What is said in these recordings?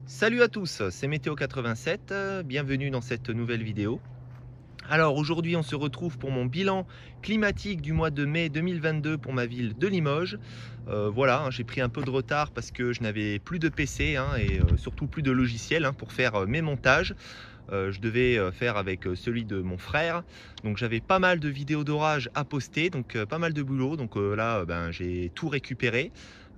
Salut à tous, c'est Météo87, bienvenue dans cette nouvelle vidéo. Alors aujourd'hui on se retrouve pour mon bilan climatique du mois de mai 2022 pour ma ville de Limoges. Voilà, j'ai pris un peu de retard parce que je n'avais plus de PC et surtout plus de logiciel pour faire mes montages. Je devais faire avec celui de mon frère, donc j'avais pas mal de vidéos d'orage à poster, donc pas mal de boulot. Donc là j'ai tout récupéré.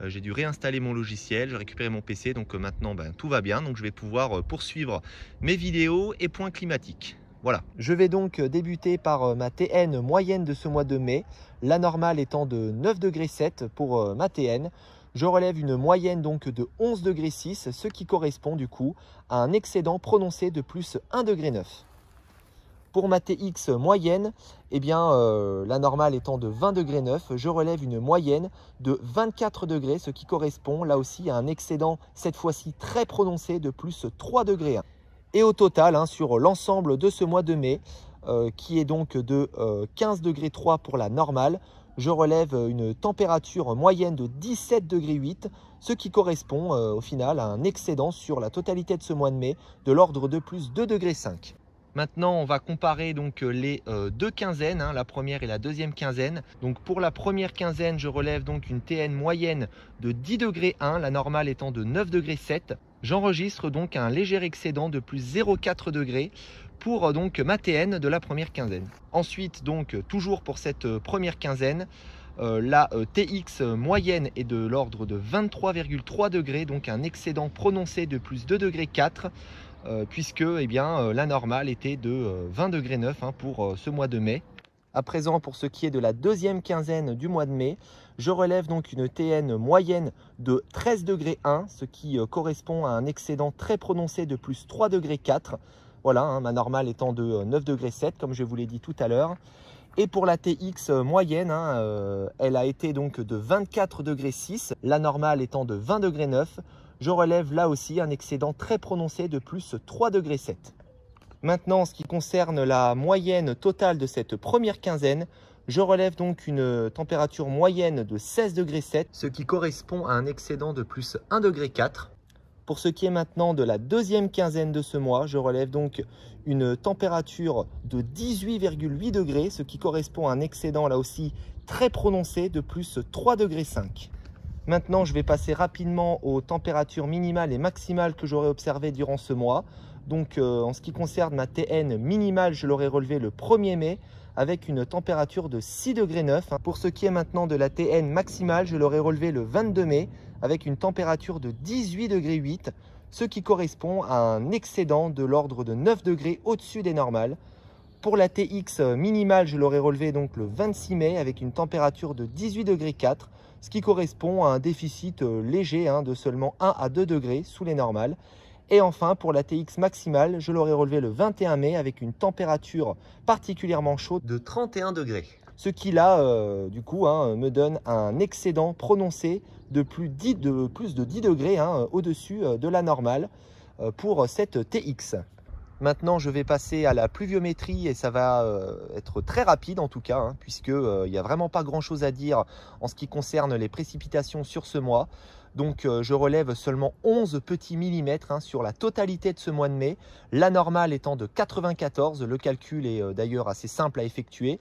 J'ai dû réinstaller mon logiciel, j'ai récupéré mon PC, donc maintenant tout va bien, donc je vais pouvoir poursuivre mes vidéos et points climatiques. Voilà. Je vais donc débuter par ma TN moyenne de ce mois de mai, la normale étant de 9,7 degrés pour ma TN. Je relève une moyenne donc de 11,6 degrés, ce qui correspond du coup à un excédent prononcé de plus 1,9 degré. Pour ma TX moyenne, la normale étant de 20,9 degrés, je relève une moyenne de 24 degrés, ce qui correspond là aussi à un excédent cette fois-ci très prononcé de plus 3,1 degrés. Et au total, sur l'ensemble de ce mois de mai, qui est donc de 15,3 degrés pour la normale, je relève une température moyenne de 17,8 degrés, ce qui correspond au final à un excédent sur la totalité de ce mois de mai de l'ordre de plus 2,5 degrés. Maintenant, on va comparer donc les deux quinzaines, la première et la deuxième quinzaine. Donc pour la première quinzaine, je relève donc une TN moyenne de 10,1 degrés, la normale étant de 9,7 degrés. J'enregistre donc un léger excédent de plus 0,4 degrés pour donc ma TN de la première quinzaine. Ensuite, donc toujours pour cette première quinzaine, la TX moyenne est de l'ordre de 23,3 degrés, donc un excédent prononcé de plus 2,4 degrés, puisque la normale était de 20,9 degrés pour ce mois de mai. À présent, pour ce qui est de la deuxième quinzaine du mois de mai, je relève donc une TN moyenne de 13,1 degrés, ce qui correspond à un excédent très prononcé de plus 3,4 degrés. Voilà, ma normale étant de 9,7 degrés, comme je vous l'ai dit tout à l'heure. Et pour la TX moyenne, elle a été donc de 24,6 degrés, la normale étant de 20,9 degrés. Je relève là aussi un excédent très prononcé de plus 3,7 degrés. Maintenant, en ce qui concerne la moyenne totale de cette première quinzaine, je relève donc une température moyenne de 16,7 degrés, ce qui correspond à un excédent de plus 1,4 degré. Pour ce qui est maintenant de la deuxième quinzaine de ce mois, je relève donc une température de 18,8 degrés, ce qui correspond à un excédent là aussi très prononcé de plus 3,5 degrés. Maintenant, je vais passer rapidement aux températures minimales et maximales que j'aurai observées durant ce mois. Donc, en ce qui concerne ma TN minimale, je l'aurai relevée le 1er mai avec une température de 6,9 degrés. Pour ce qui est maintenant de la TN maximale, je l'aurai relevée le 22 mai avec une température de 18,8 degrés, ce qui correspond à un excédent de l'ordre de 9 degrés au-dessus des normales. Pour la TX minimale, je l'aurai relevée donc le 26 mai avec une température de 18,4 degrés, ce qui correspond à un déficit léger de seulement 1 à 2 degrés sous les normales. Et enfin, pour la TX maximale, je l'aurai relevé le 21 mai avec une température particulièrement chaude de 31 degrés. Ce qui là, du coup, me donne un excédent prononcé de plus de 10 degrés au-dessus de la normale pour cette TX. Maintenant, je vais passer à la pluviométrie et ça va être très rapide en tout cas, puisqu'il n'y a vraiment pas grand-chose à dire en ce qui concerne les précipitations sur ce mois. Donc, je relève seulement 11 petits millimètres sur la totalité de ce mois de mai, la normale étant de 94. Le calcul est d'ailleurs assez simple à effectuer.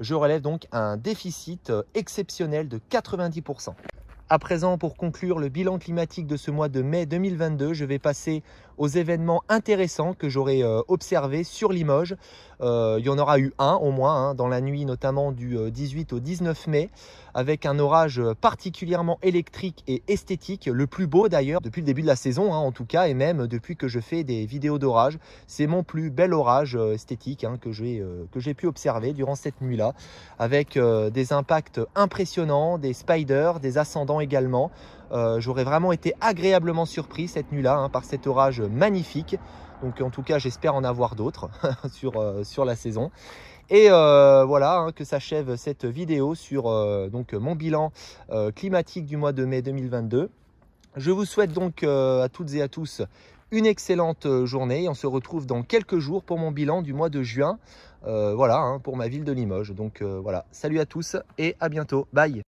Je relève donc un déficit exceptionnel de 90%. À présent, pour conclure le bilan climatique de ce mois de mai 2022, je vais passer aux événements intéressants que j'aurai observés sur Limoges. Il y en aura eu un au moins, dans la nuit notamment du 18 au 19 mai, avec un orage particulièrement électrique et esthétique, le plus beau d'ailleurs depuis le début de la saison en tout cas, et même depuis que je fais des vidéos d'orage. C'est mon plus bel orage esthétique que j'ai pu observer durant cette nuit-là, avec des impacts impressionnants, des spiders, des ascendants également. J'aurais vraiment été agréablement surpris cette nuit-là par cet orage magnifique. Donc en tout cas, j'espère en avoir d'autres sur la saison. Et voilà que s'achève cette vidéo sur donc mon bilan climatique du mois de mai 2022. Je vous souhaite donc à toutes et à tous une excellente journée. On se retrouve dans quelques jours pour mon bilan du mois de juin. Voilà, pour ma ville de Limoges. Donc voilà, salut à tous et à bientôt. Bye.